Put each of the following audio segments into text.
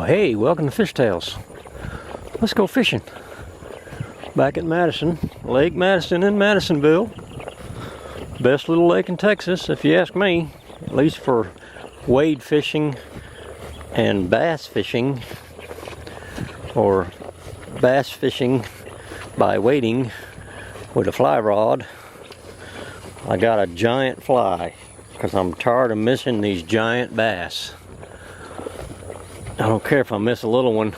Hey, welcome to FishTales. Let's go fishing. Back at Madison, Lake Madison in Madisonville. Best little lake in Texas, if you ask me. At least for wade fishing and bass fishing. Or bass fishing by wading with a fly rod. I got a giant fly because I'm tired of missing these giant bass. I don't care if I miss a little one,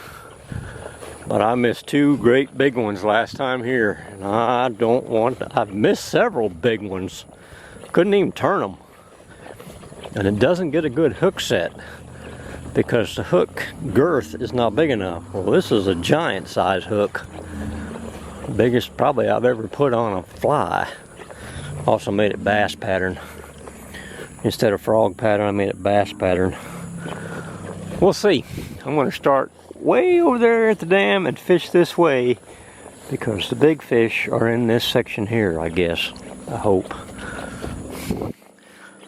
but I missed two great big ones last time here, and I don't want to. I've missed several big ones. Couldn't even turn them. And it doesn't get a good hook set because the hook girth is not big enough. Well, this is a giant size hook. Biggest probably I've ever put on a fly. Also made it bass pattern. Instead of frog pattern, I made it bass pattern. We'll see. I'm going to start way over there at the dam and fish this way because the big fish are in this section here, I guess. I hope.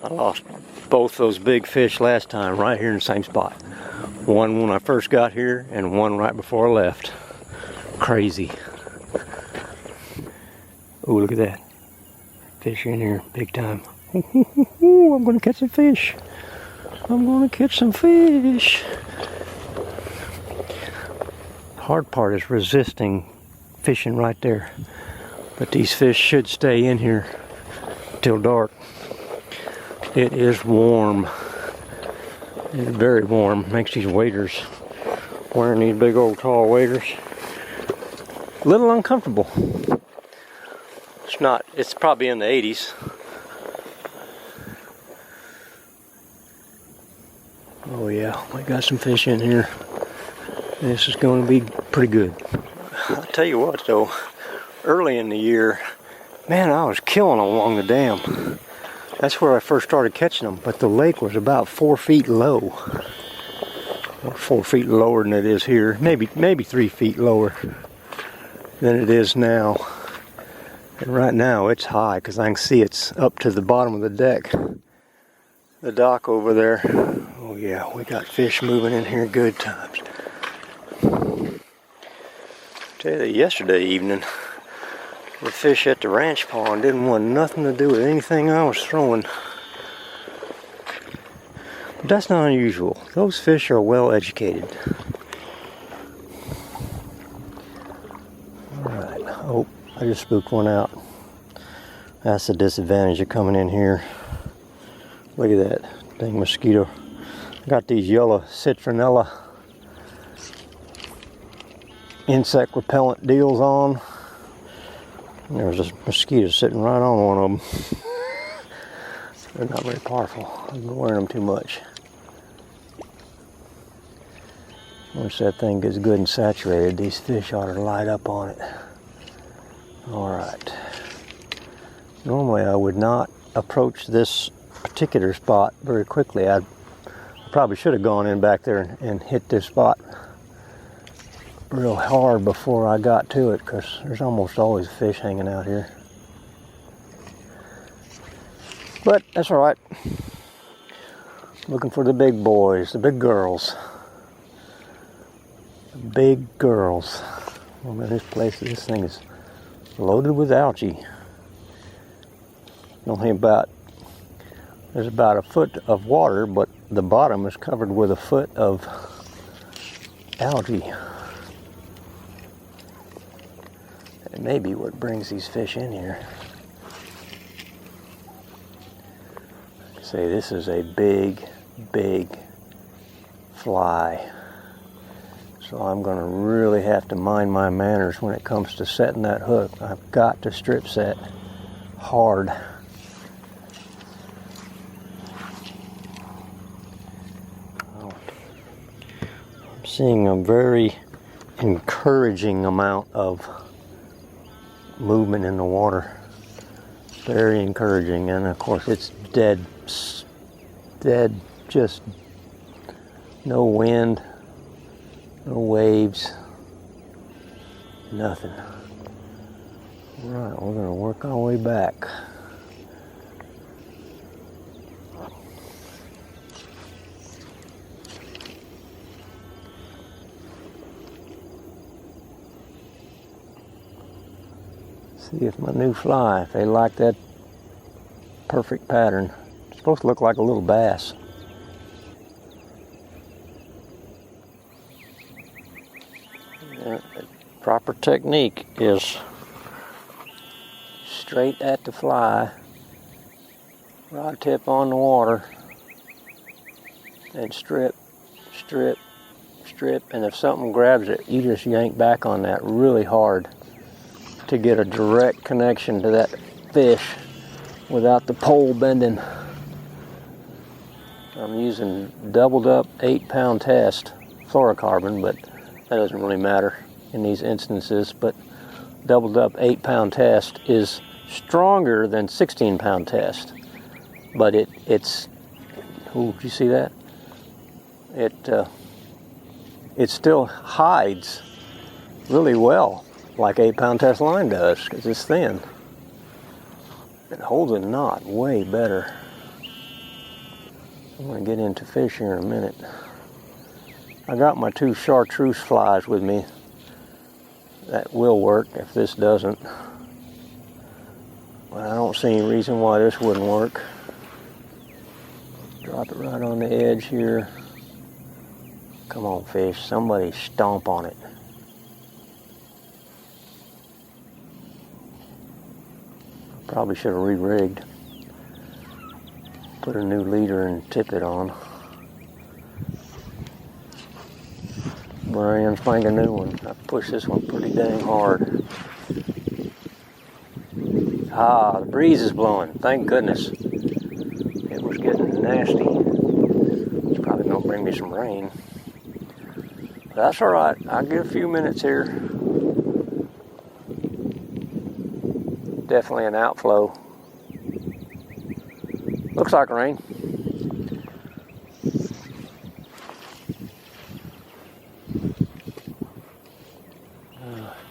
I lost both those big fish last time right here in the same spot. One when I first got here and one right before I left. Crazy. Oh, look at that. Fish in here big time. I'm going to catch some fish. I'm going to catch some fish. Hard part is resisting fishing right there. But these fish should stay in here till dark. It is warm. It is very warm. Makes these waders, wearing these big old tall waders, a little uncomfortable. It's not, it's probably in the 80s. Oh yeah, we got some fish in here. This is going to be pretty good. I'll tell you what though, early in the year, man, I was killing them along the dam. That's where I first started catching them, but the lake was about 4 feet low. Or 4 feet lower than it is here. Maybe 3 feet lower than it is now. And right now it's high because I can see it's up to the bottom of the deck. The dock over there. Oh yeah, we got fish moving in here good times. Tell you that yesterday evening, the fish at the ranch pond didn't want nothing to do with anything I was throwing. But that's not unusual. Those fish are well educated. Alright, oh, I just spooked one out. That's the disadvantage of coming in here. Look at that dang mosquito. Got these yellow citronella insect repellent deals on. And there was a mosquito sitting right on one of them. They're not very powerful. I've been wearing them too much. Once that thing gets good and saturated, these fish ought to light up on it. Alright. Normally I would not approach this particular spot very quickly. I probably should have gone in back there and hit this spot real hard before I got to it because there's almost always fish hanging out here. But that's alright. Looking for the big boys, the big girls. The big girls. Oh man, this thing is loaded with algae. There's about a foot of water, but the bottom is covered with a foot of algae. It may be what brings these fish in here. Say this is a big, big fly. So I'm going to really have to mind my manners when it comes to setting that hook. I've got to strip set hard. Seeing a very encouraging amount of movement in the water. Very encouraging, and of course it's dead, just no wind, no waves, nothing. Right, we're going to work our way back. See if my new fly, if they like that perfect pattern. It's supposed to look like a little bass. Yeah, the proper technique is straight at the fly, rod tip on the water, and strip, strip, strip, and if something grabs it, you just yank back on that really hard to get a direct connection to that fish without the pole bending. I'm using doubled up 8-pound test fluorocarbon, but that doesn't really matter in these instances. But doubled up 8-pound test is stronger than 16-pound test, but it's ooh, did you see that? It still hides really well like 8-pound test line does because it's thin. It holds a knot way better. I'm going to get into fish here in a minute. I got my 2 chartreuse flies with me. That will work if this doesn't. But I don't see any reason why this wouldn't work. Drop it right on the edge here. Come on, fish. Somebody stomp on it. Probably should have re-rigged. Put a new leader and tip it on. Brand spanking new one. I pushed this one pretty dang hard. Ah, the breeze is blowing. Thank goodness. It was getting nasty. It's probably gonna bring me some rain. But that's all right. I'll get a few minutes here. Definitely an outflow. Looks like rain.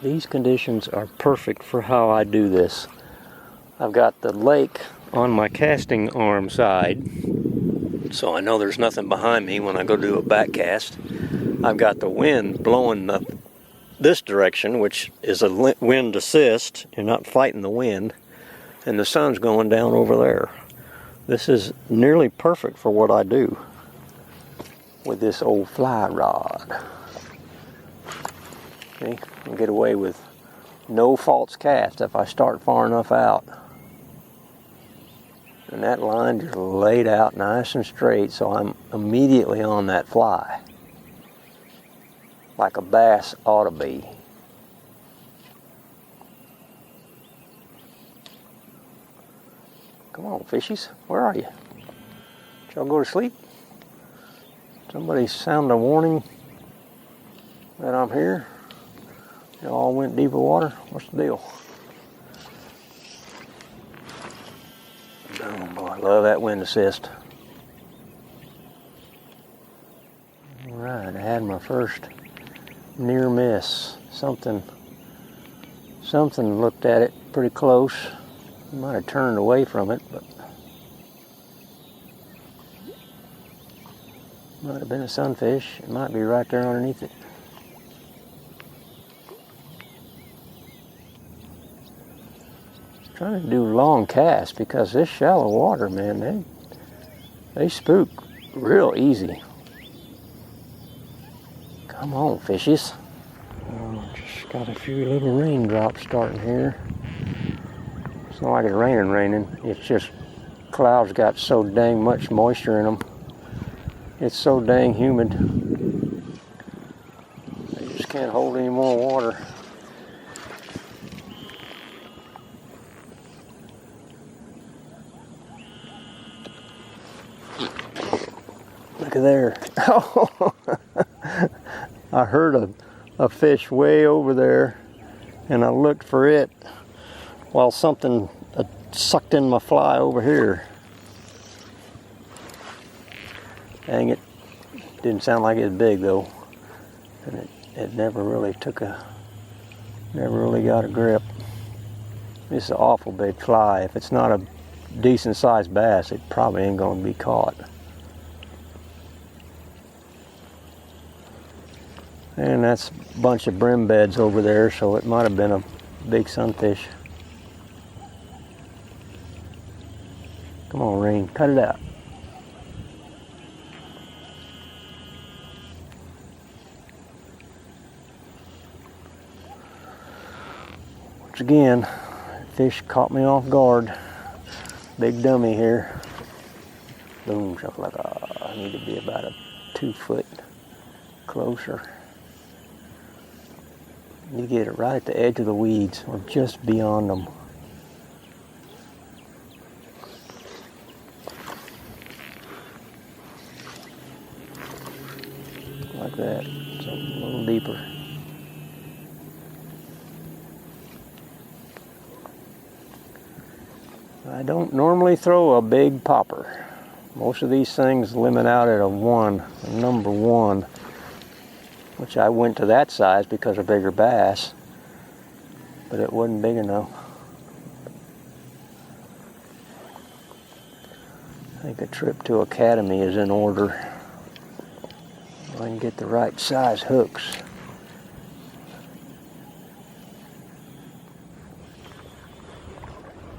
These conditions are perfect for how I do this. I've got the lake on my casting arm side, so I know there's nothing behind me when I go do a back cast. I've got the wind blowing this direction, which is a wind assist. You're not fighting the wind, and the sun's going down over there. This is nearly perfect for what I do with this old fly rod. Okay, I'll get away with no false cast if I start far enough out. And that line just laid out nice and straight, so I'm immediately on that fly. Like a bass ought to be. Come on, fishies, where are you? Did y'all go to sleep? Somebody sound a warning that I'm here? Y'all went deeper water? What's the deal? Oh boy, I love that wind assist. Alright, I had my first near miss. Something looked at it pretty close. Might have turned away from it, but might have been a sunfish. It might be right there underneath it. Trying to do long casts because this shallow water, man, they spook real easy. Come on, fishies. Just got a few little raindrops starting here. It's not like it's raining. It's just clouds got so dang much moisture in them. It's so dang humid. They just can't hold any more water. Look at there. Oh, I heard a fish way over there, and I looked for it while something sucked in my fly over here. Dang it. Didn't sound like it was big though. And it never really got a grip. This is an awful big fly. If it's not a decent sized bass, it probably ain't gonna be caught. And that's a bunch of brim beds over there, so it might have been a big sunfish. rain. Cut it out. Once again, fish caught me off guard. Big dummy here. Boom, shakalaka. I need to be about a 2 foot closer. You get it right at the edge of the weeds, or just beyond them. Like that, so a little deeper. I don't normally throw a big popper. Most of these things limit out at a 1, a number 1, which I went to that size because of bigger bass, but it wasn't big enough. I think a trip to Academy is in order. If I can get the right size hooks.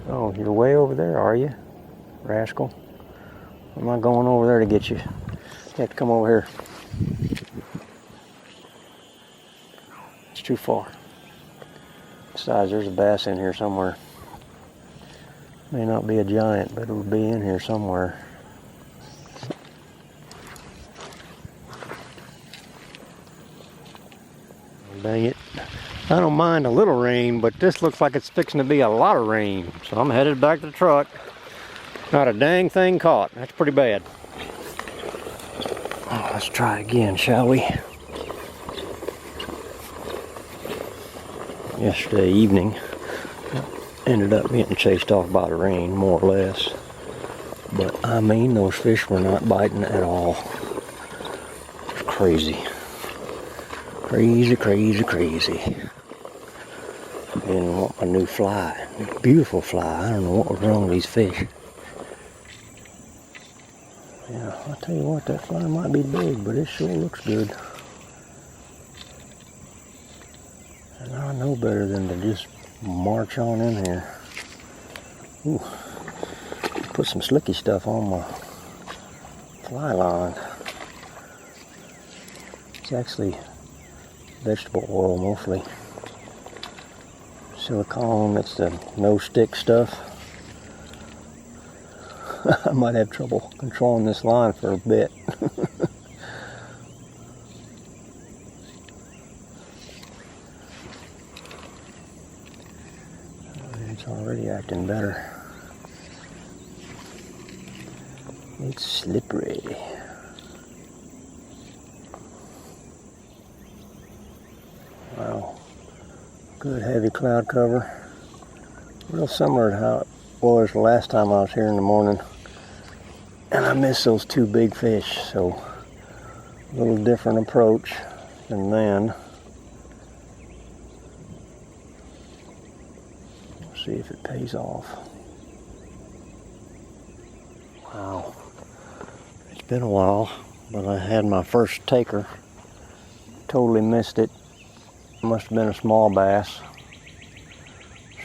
Oh, you're way over there, are you, rascal? I'm not going over there to get you. You have to come over here. It's too far. Besides, there's a bass in here somewhere. May not be a giant, but it'll be in here somewhere. Dang it. I don't mind a little rain, but this looks like it's fixing to be a lot of rain. So I'm headed back to the truck. Not a dang thing caught. That's pretty bad. Oh, let's try again, shall we? Yesterday evening, ended up getting chased off by the rain, more or less. But I mean, those fish were not biting at all. It's crazy. Crazy, crazy, crazy. I didn't want my new fly. Beautiful fly. I don't know what was wrong with these fish. Yeah, I'll tell you what, that fly might be big, but it sure looks good. And I know better than to just march on in here. Ooh, put some slicky stuff on my fly line. It's actually vegetable oil mostly. Silicone, that's the no stick stuff. I might have trouble controlling this line for a bit. It's already acting better. It's slippery. Wow. Good heavy cloud cover. Real similar to how it was the last time I was here in the morning. And I missed those 2 big fish, so a little different approach than then. We'll see if it pays off. Wow. It's been a while, but I had my first taker. Totally missed it. Must have been a small bass.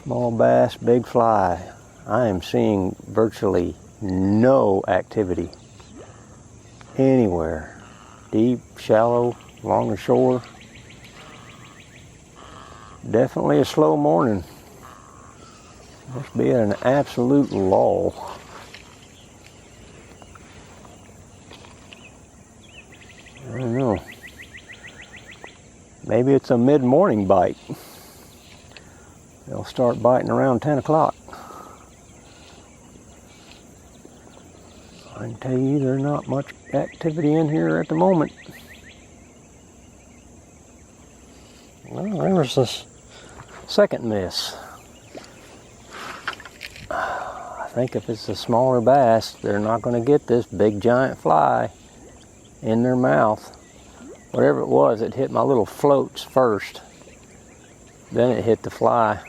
Small bass, big fly. I am seeing virtually no activity anywhere. Deep, shallow, along the shore. Definitely a slow morning. Must be at an absolute lull. I don't know. Maybe it's a mid-morning bite. They'll start biting around 10 o'clock. I can tell you there's not much activity in here at the moment. Well, there was this second miss. I think if it's a smaller bass, they're not going to get this big giant fly in their mouth. Whatever it was, it hit my little floats first. Then it hit the fly.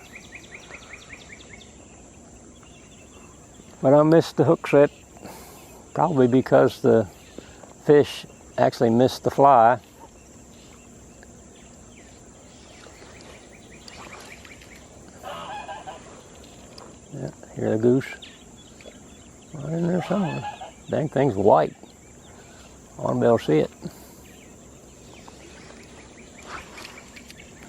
But I missed the hook set, probably because the fish actually missed the fly. Yeah, hear the goose? Right in there somewhere. Dang thing's white. I want to be able to see it.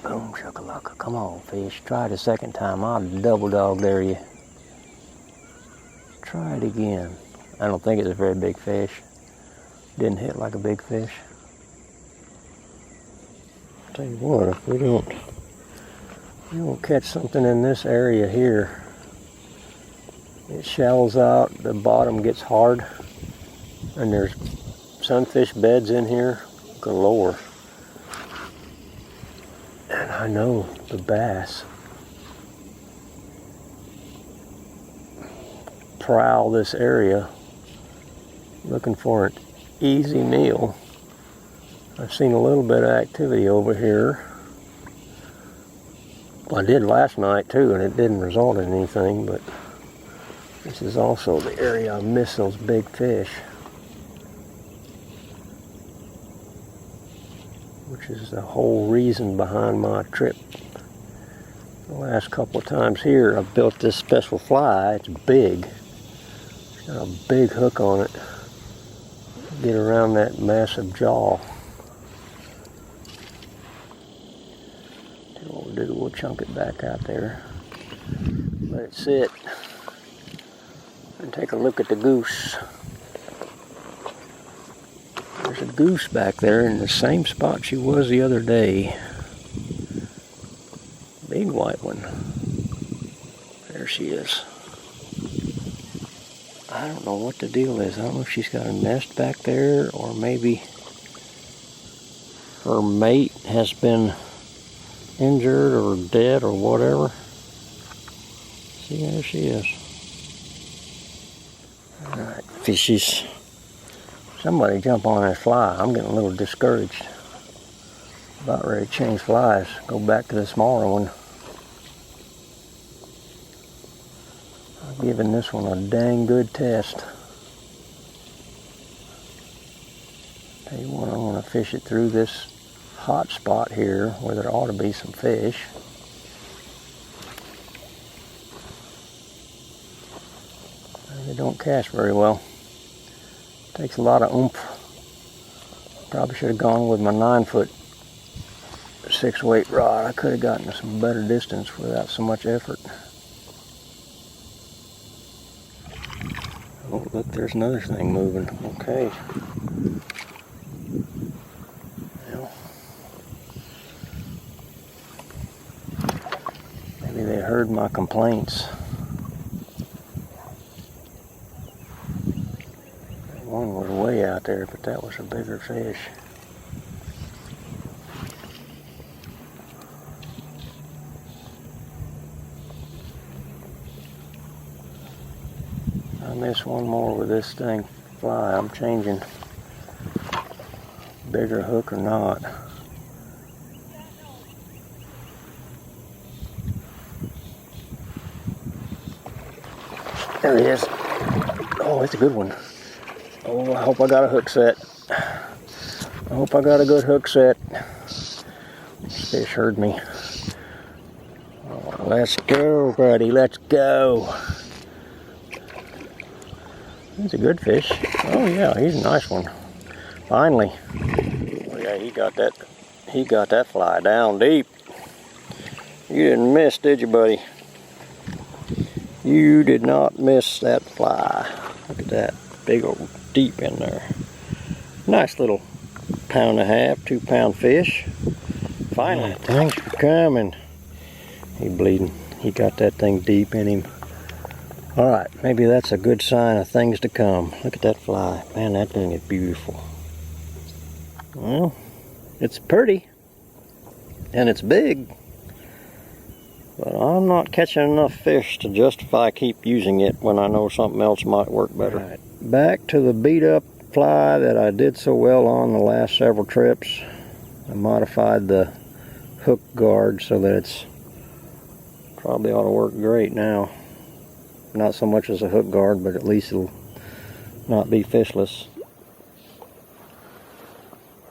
Boom, shakalaka. Come on, fish. Try it a second time. I'll double dog dare you. Try it again. I don't think it's a very big fish. Didn't hit like a big fish. I'll tell you what, if we don't catch something in this area here, it shallows out, the bottom gets hard, and there's sunfish beds in here galore. And I know the bass prowl this area looking for an easy meal. I've seen a little bit of activity over here. Well, I did last night too, and it didn't result in anything, but this is also the area I miss those big fish, which is the whole reason behind my trip. The last couple of times here, I've built this special fly. It's big. It's got a big hook on it. Get around that massive jaw. See what we'll do, we'll chunk it back out there. Let it sit. And take a look at the goose. There's a goose back there in the same spot she was the other day. Big white one. There she is. I don't know what the deal is. I don't know if she's got a nest back there, or maybe her mate has been injured or dead or whatever. See, there she is. Alright, fishies. Somebody jump on that fly. I'm getting a little discouraged. About ready to change flies. Go back to the smaller one. I'm giving this one a dang good test. Tell you what, I'm going to fish it through this hot spot here where there ought to be some fish. They don't cast very well. Takes a lot of oomph. Probably should have gone with my 9-foot 6-weight rod. I could have gotten some better distance without so much effort. Oh, look, there's another thing moving. Okay. Well, maybe they heard my complaints. One was way out there, but that was a bigger fish. I missed one more with this thing fly. I'm changing bigger hook or not. There he is. Oh, it's a good one. Oh, I hope I got a hook set. I hope I got a good hook set. This fish heard me. Oh, let's go, buddy. Let's go. He's a good fish. Oh yeah, he's a nice one. Finally. Oh yeah, he got that fly down deep. You didn't miss, did you, buddy? You did not miss that fly. Look at that. Big old deep in there. Nice little 1.5 pound, 2 pound fish. Finally. Yeah, thanks for coming. He bleeding. He got that thing deep in him. Alright, maybe that's a good sign of things to come. Look at that fly. Man, that thing is beautiful. Well, it's pretty. And it's big. But I'm not catching enough fish to justify keep using it when I know something else might work better. Right. Back to the beat up fly that I did so well on the last several trips. I modified the hook guard so that it's probably ought to work great now. Not so much as a hook guard, but at least it'll not be fishless.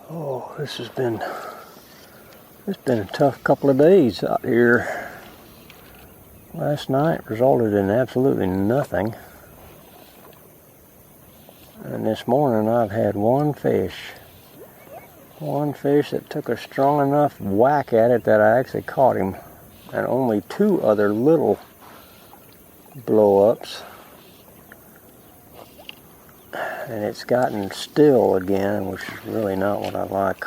Oh, it's been a tough couple of days out here. Last night resulted in absolutely nothing. And this morning I've had one fish. One fish that took a strong enough whack at it that I actually caught him. And only 2 other little blow-ups. And it's gotten still again, which is really not what I like.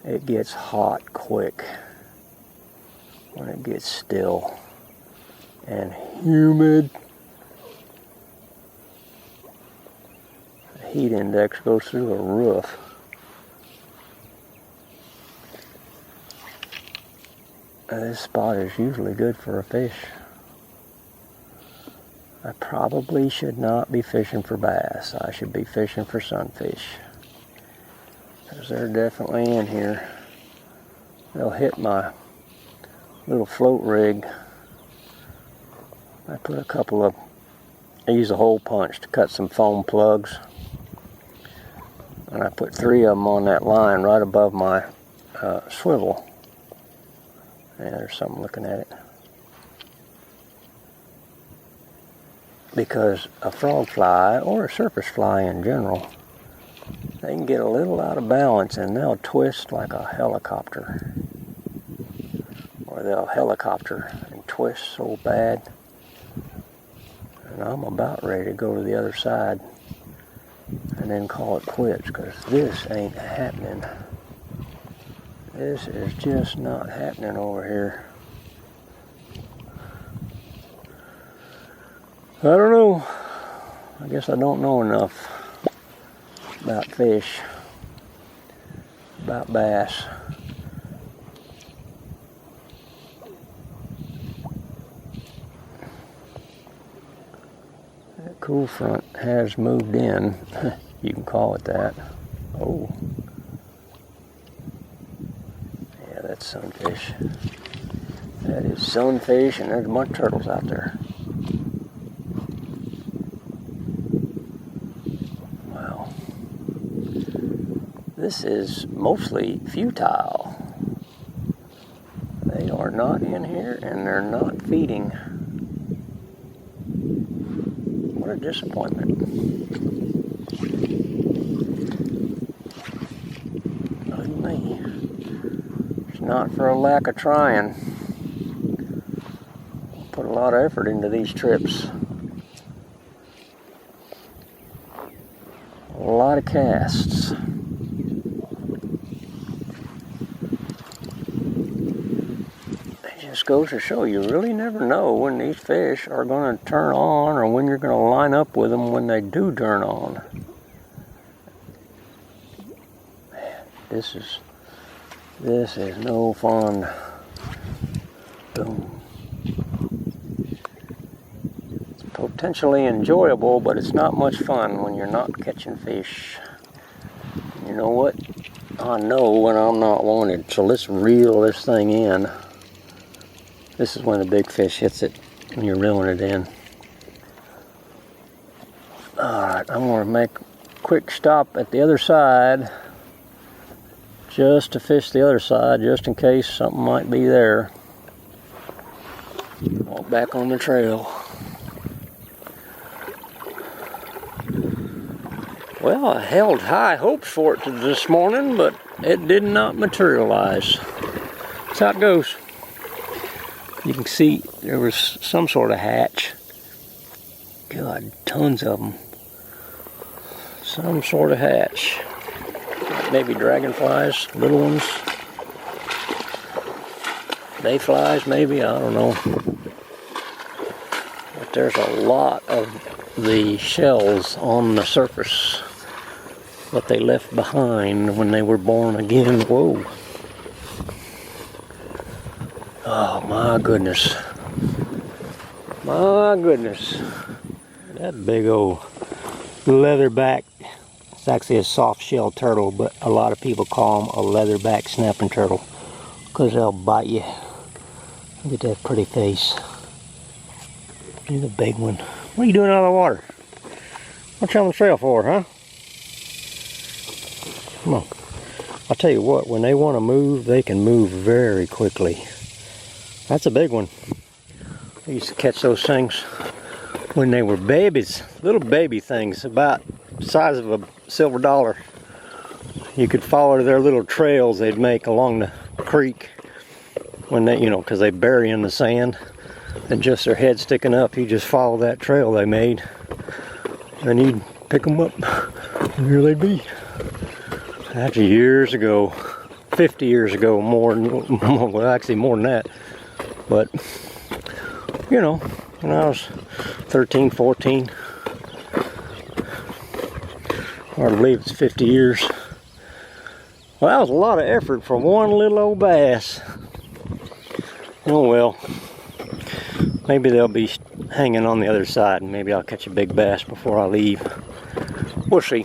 It gets hot quick when it gets still and humid. The heat index goes through the roof. And this spot is usually good for a fish. I probably should not be fishing for bass. I should be fishing for sunfish. Because they're definitely in here. They'll hit my little float rig. I put a couple of, I use a hole punch to cut some foam plugs. And I put 3 of them on that line right above my swivel. Yeah, there's something looking at it. Because a frog fly, or a surface fly in general, they can get a little out of balance and they'll twist like a helicopter. Or they'll helicopter and twist so bad. And I'm about ready to go to the other side and then call it quits, because this ain't happening. This is just not happening over here. I don't know. I guess I don't know enough about fish, about bass. That cool front has moved in. You can call it that. Oh. Yeah, that's sunfish. That is sunfish, and there's a bunch of turtles out there. This is mostly futile. They are not in here and they're not feeding. What a disappointment. Believe me, it's not for a lack of trying. Put a lot of effort into these trips. A lot of casts. Goes to show you really never know when these fish are going to turn on or when you're going to line up with them when they do turn on. Man, this is no fun. Boom. It's potentially enjoyable, but it's not much fun when you're not catching fish. You know what? I know when I'm not wanted, so let's reel this thing in. This is when the big fish hits it, when you're reeling it in. Alright, I'm going to make a quick stop at the other side, just to fish the other side, just in case something might be there. Walk back on the trail. Well, I held high hopes for it this morning, but it did not materialize. That's how it goes. You can see there was some sort of hatch. God, tons of them. Some sort of hatch. Maybe dragonflies, little ones. Mayflies, maybe, I don't know. But there's a lot of the shells on the surface that they left behind when they were born again. Whoa. Oh my goodness. My goodness. That big old leatherback, it's actually a soft shell turtle, but a lot of people call them a leatherback snapping turtle because they'll bite you. Look at that pretty face. He's a big one. What are you doing out of the water? What you on the trail for, huh? Come on. I'll tell you what, when they want to move, they can move very quickly. That's a big one. I used to catch those things when they were babies, little baby things about the size of a silver dollar. You could follow their little trails they'd make along the creek when they, you know, because they bury in the sand and just their head sticking up. You just follow that trail they made and you'd pick them up and here they'd be. Actually years ago, 50 years ago, well actually more than that, but you know, when I was 13, 14, hard to believe it's 50 years. Well, that was a lot of effort for one little old bass. Oh well, maybe they'll be hanging on the other side and maybe I'll catch a big bass before I leave. We'll see.